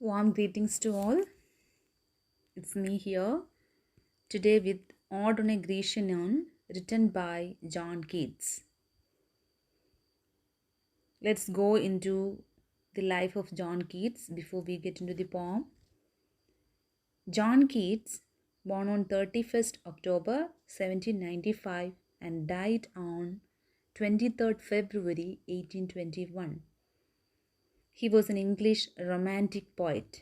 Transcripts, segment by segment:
Warm greetings to all. It's me here today with Ode on a Grecian written by John Keats. Let's go into the life of John Keats before we get into the poem. John Keats, born on 31st October 1795 and died on 23rd February 1821. He was an English romantic poet.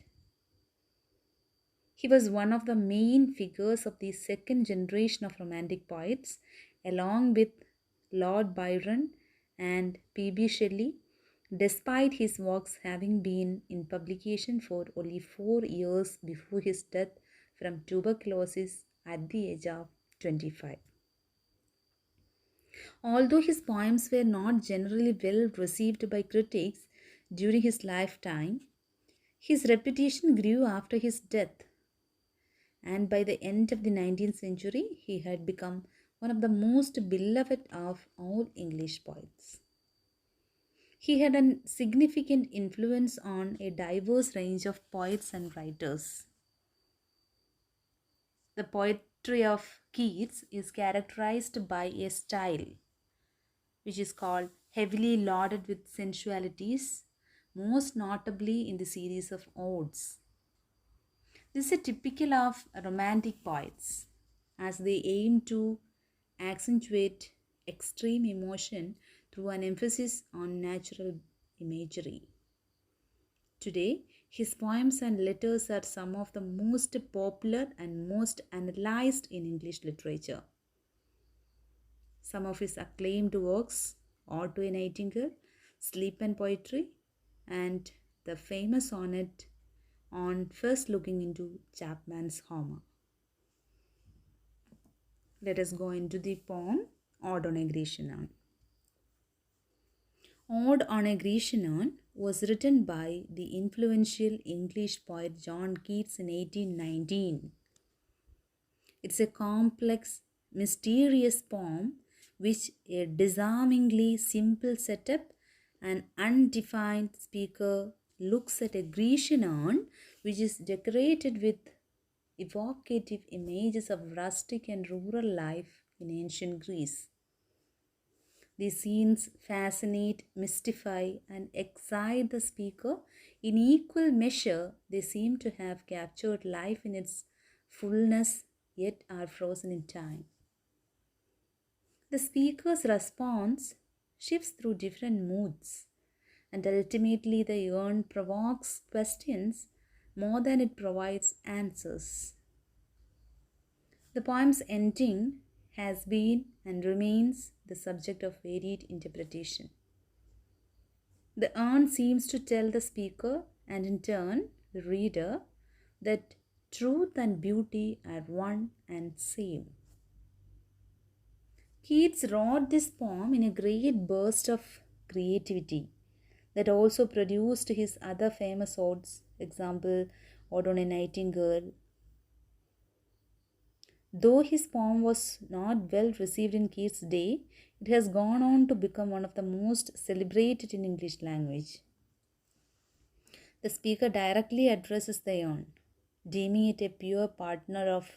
He was one of the main figures of the second generation of Romantic poets, along with Lord Byron and P.B. Shelley, despite his works having been in publication for only 4 years before his death from tuberculosis at the age of 25. Although his poems were not generally well received by critics during his lifetime, his reputation grew after his death, and by the end of the 19th century, he had become one of the most beloved of all English poets. He had a significant influence on a diverse range of poets and writers. The poetry of Keats is characterized by a style which is called heavily loaded with sensualities, most notably in the series of odes. This is typical of romantic poets as they aim to accentuate extreme emotion through an emphasis on natural imagery. Today, his poems and letters are some of the most popular and most analyzed in English literature. Some of his acclaimed works, Ode to a Nightingale, Sleep and Poetry, and the famous sonnet on first looking into Chapman's Homer. Let us go into the poem Ode on a Grecian Urn. Ode on a Grecian Urn was written by the influential English poet John Keats in 1819. It's a complex, mysterious poem which a disarmingly simple setup and undefined speaker looks at a Grecian urn which is decorated with evocative images of rustic and rural life in ancient Greece. These scenes fascinate, mystify, and excite the speaker. In equal measure, they seem to have captured life in its fullness, yet are frozen in time. The speaker's response shifts through different moods, and ultimately the urn provokes questions more than it provides answers. The poem's ending has been and remains the subject of varied interpretation. The urn seems to tell the speaker, and in turn the reader, that truth and beauty are one and same. Keats wrote this poem in a great burst of creativity that also produced his other famous odes, example, Ode on a Nightingale. Though his poem was not well received in Keats' day, it has gone on to become one of the most celebrated in English language. The speaker directly addresses the urn, deeming it a pure partner of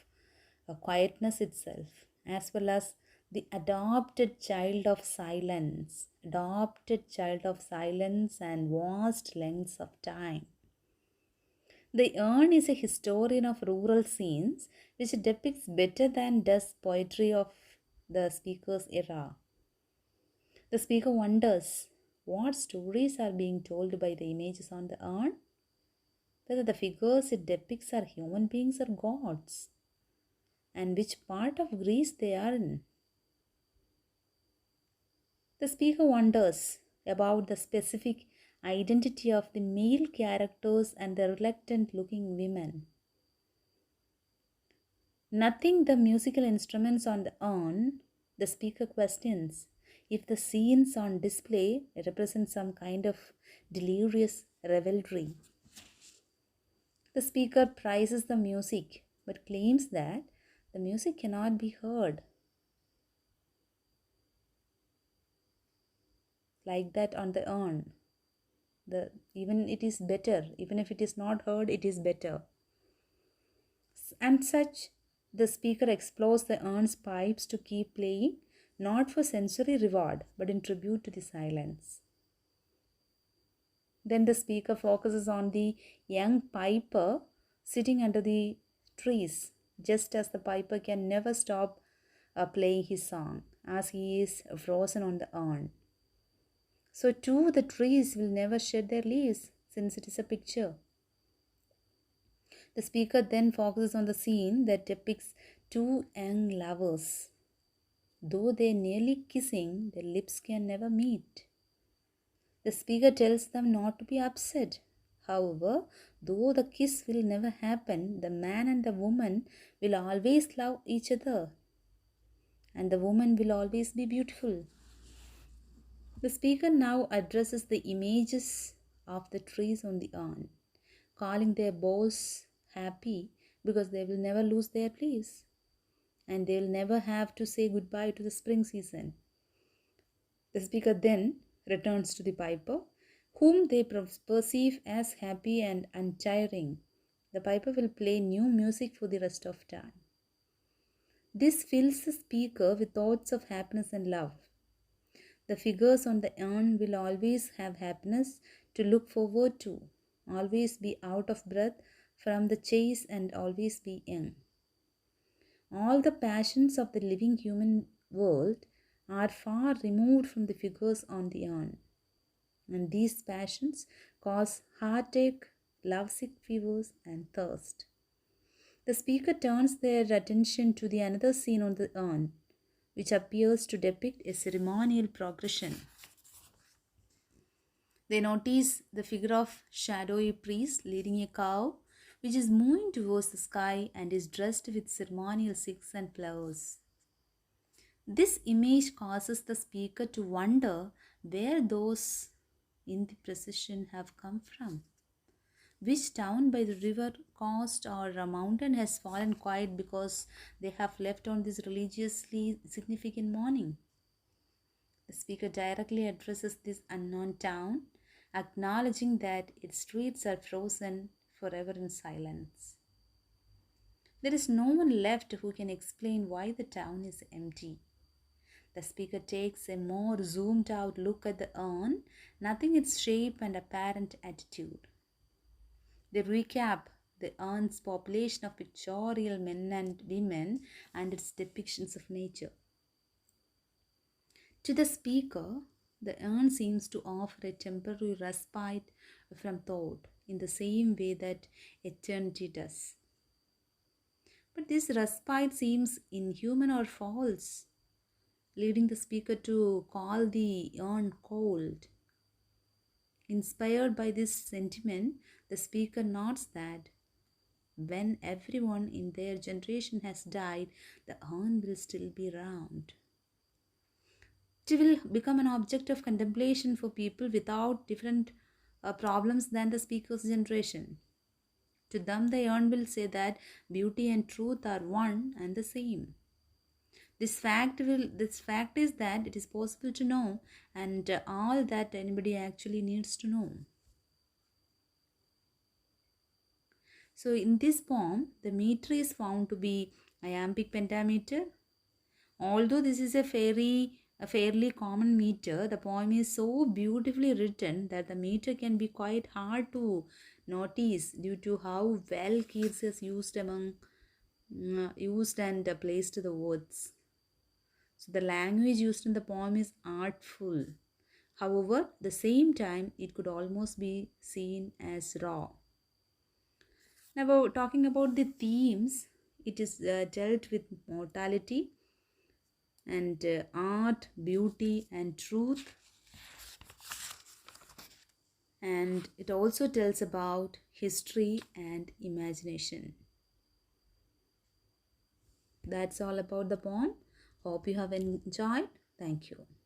quietness itself, as well as the adopted child of silence and vast lengths of time. The urn is a historian of rural scenes which depicts better than does poetry of the speaker's era. The speaker wonders what stories are being told by the images on the urn, whether the figures it depicts are human beings or gods, and which part of Greece they are in. The speaker wonders about the specific identity of the male characters and the reluctant looking women. Nothing the musical instruments on the urn, the speaker questions if the scenes on display represent some kind of delirious revelry. The speaker prizes the music but claims that the music cannot be heard like that on the urn. Even it is better. Even if it is not heard, it is better. And such, the speaker explores the urn's pipes to keep playing, not for sensory reward, but in tribute to the silence. Then the speaker focuses on the young piper sitting under the trees, just as the piper can never stop playing his song, as he is frozen on the urn. So, too, the trees will never shed their leaves, since it is a picture. The speaker then focuses on the scene that depicts two young lovers. Though they are nearly kissing, their lips can never meet. The speaker tells them not to be upset. However, though the kiss will never happen, the man and the woman will always love each other, and the woman will always be beautiful. The speaker now addresses the images of the trees on the urn, calling their boughs happy because they will never lose their leaves and they'll never have to say goodbye to the spring season. The speaker then returns to the piper, whom they perceive as happy and untiring. The piper will play new music for the rest of time. This fills the speaker with thoughts of happiness and love. The figures on the urn will always have happiness to look forward to, always be out of breath from the chase, and always be young. All the passions of the living human world are far removed from the figures on the urn, and these passions cause heartache, lovesick fevers, and thirst. The speaker turns their attention to the another scene on the urn, which appears to depict a ceremonial progression. They notice the figure of shadowy priest leading a cow which is moving towards the sky and is dressed with ceremonial silks and flowers. This image causes the speaker to wonder where those in the procession have come from. Which town by the river, coast, or a mountain has fallen quiet because they have left on this religiously significant morning? The speaker directly addresses this unknown town, acknowledging that its streets are frozen forever in silence. There is no one left who can explain why the town is empty. The speaker takes a more zoomed out look at the urn, noting its shape and apparent attitude. They recap the urn's population of pictorial men and women and its depictions of nature. To the speaker, the urn seems to offer a temporary respite from thought in the same way that eternity does. But this respite seems inhuman or false, leading the speaker to call the urn cold. Inspired by this sentiment, the speaker notes that when everyone in their generation has died, the urn will still be round. It will become an object of contemplation for people without different problems than the speaker's generation. To them, the urn will say that beauty and truth are one and the same. This fact is that it is possible to know, and all that anybody actually needs to know. So in this poem, the meter is found to be iambic pentameter. Although this is a fairly common meter, the poem is so beautifully written that the meter can be quite hard to notice due to how well Keats has used and placed the words. So the language used in the poem is artful. However, at the same time, it could almost be seen as raw. Now, talking about the themes, it is dealt with mortality and art, beauty, and truth. And it also tells about history and imagination. That's all about the poem. Hope you have enjoyed. Thank you.